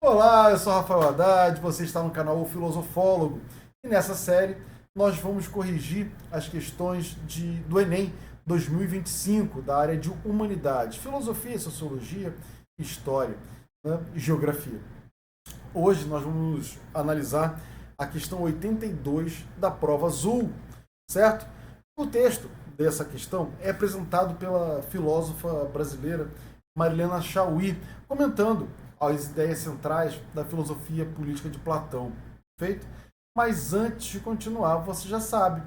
Olá, eu sou Rafael Haddad, você está no canal O Filosofólogo e nessa série nós vamos corrigir as questões do Enem 2025 da área de Humanidades, Filosofia, Sociologia, História, né, e Geografia. Hoje nós vamos analisar a questão 82 da prova azul, certo? O texto dessa questão é apresentado pela filósofa brasileira Marilena Chaui, comentando as ideias centrais da filosofia política de Platão. Feito? Mas antes de continuar, você já sabe.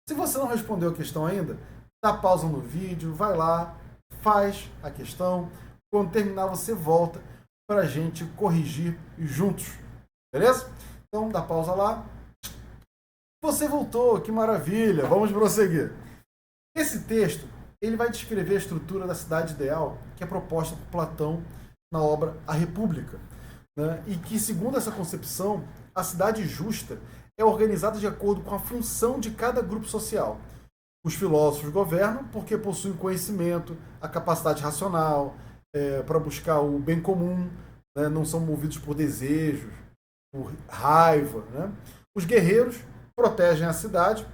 Se você não respondeu a questão ainda, dá pausa no vídeo, vai lá, faz a questão. Quando terminar, você volta para a gente corrigir juntos. Beleza? Então, dá pausa lá. Você voltou, que maravilha! Vamos prosseguir. Esse texto ele vai descrever a estrutura da cidade ideal que é proposta por Platão na obra A República, né? E que, segundo essa concepção, a cidade justa é organizada de acordo com a função de cada grupo social. Os filósofos governam porque possuem conhecimento, a capacidade racional para buscar o bem comum, né? Não são movidos por desejos, por raiva. Né? Os guerreiros protegem a cidade,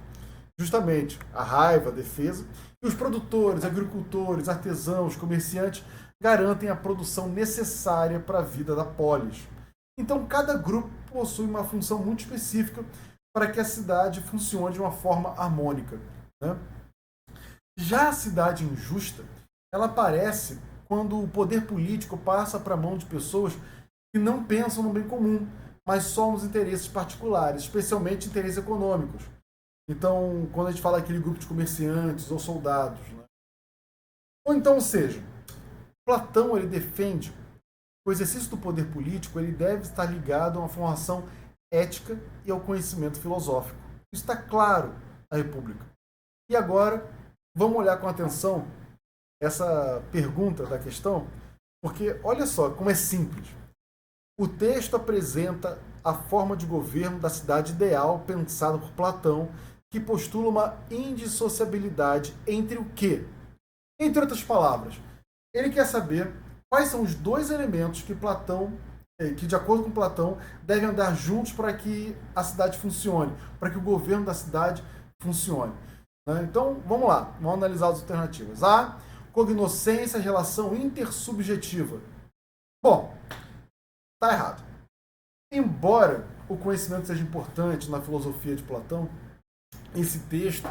justamente a raiva, a defesa, e os produtores, agricultores, artesãos, comerciantes garantem a produção necessária para a vida da polis. Então, cada grupo possui uma função muito específica para que a cidade funcione de uma forma harmônica. Né? Já a cidade injusta, ela aparece quando o poder político passa para a mão de pessoas que não pensam no bem comum, mas só nos interesses particulares, especialmente interesses econômicos. Então, quando a gente fala aquele grupo de comerciantes ou soldados. Né? Ou então, seja, Platão ele defende que o exercício do poder político ele deve estar ligado a uma formação ética e ao conhecimento filosófico. Isso está claro na República. E agora, vamos olhar com atenção essa pergunta da questão, porque olha só como é simples. O texto apresenta a forma de governo da cidade ideal pensada por Platão, que postula uma indissociabilidade entre o quê? Entre outras palavras, ele quer saber quais são os dois elementos que Platão, que de acordo com Platão, devem andar juntos para que a cidade funcione, para que o governo da cidade funcione. Então, vamos lá, vamos analisar as alternativas. A, cognoscência, relação intersubjetiva. Bom, está errado. Embora o conhecimento seja importante na filosofia de Platão, esse texto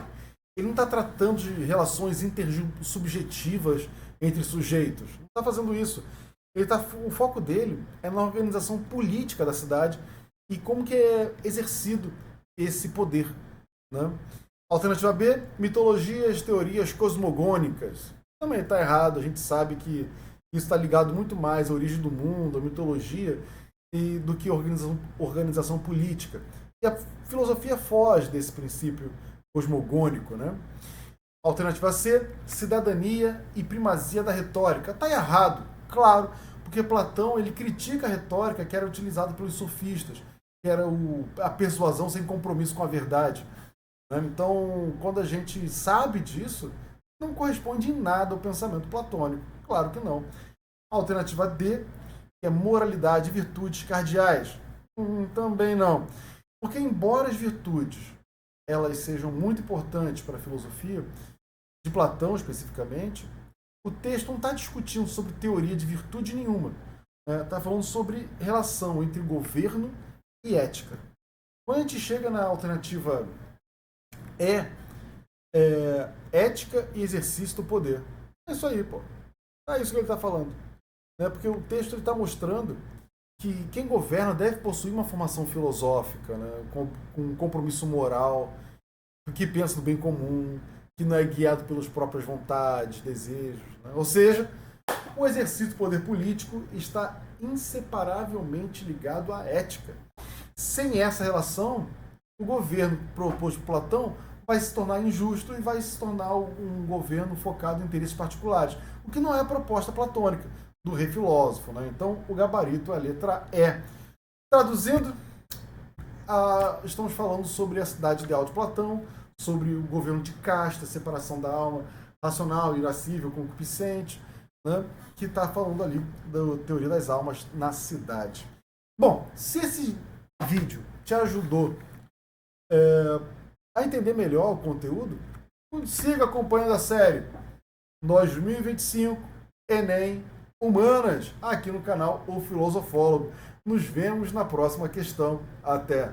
ele não está tratando de relações intersubjetivas entre sujeitos. Não está fazendo isso. O foco dele é na organização política da cidade e como que é exercido esse poder. Né? Alternativa B, mitologias, teorias cosmogônicas. Também está errado, a gente sabe que isso está ligado muito mais à origem do mundo, à mitologia, do que organização política. E a filosofia foge desse princípio cosmogônico. Né? Alternativa C, cidadania e primazia da retórica. Está errado, claro, porque Platão ele critica a retórica que era utilizada pelos sofistas, que era a persuasão sem compromisso com a verdade. Né? Então, quando a gente sabe disso, não corresponde em nada ao pensamento platônico. Claro que não. Alternativa D, que é moralidade e virtudes cardeais. Também não. Porque embora as virtudes elas sejam muito importantes para a filosofia, de Platão especificamente, o texto não está discutindo sobre teoria de virtude nenhuma. Está falando sobre relação entre governo e ética. Quando a gente chega na alternativa ética e exercício do poder. É isso aí, pô. É isso que ele está falando. Porque o texto está mostrando que quem governa deve possuir uma formação filosófica, né? com um compromisso moral, que pensa no bem comum, que não é guiado pelas próprias vontades, desejos. Né? Ou seja, o exercício do poder político está inseparavelmente ligado à ética. Sem essa relação, o governo proposto por Platão vai se tornar injusto e vai se tornar um governo focado em interesses particulares, o que não é a proposta platônica do rei filósofo. Né? Então, o gabarito é a letra E. Traduzindo, estamos falando sobre a cidade ideal de Platão, sobre o governo de casta, separação da alma racional, irascível, concupiscente, né? Que está falando ali da teoria das almas na cidade. Bom, se esse vídeo te ajudou a entender melhor o conteúdo, siga acompanhando a série 2025 Enem Humanas, aqui no canal O Filosofólogo. Nos vemos na próxima questão. Até!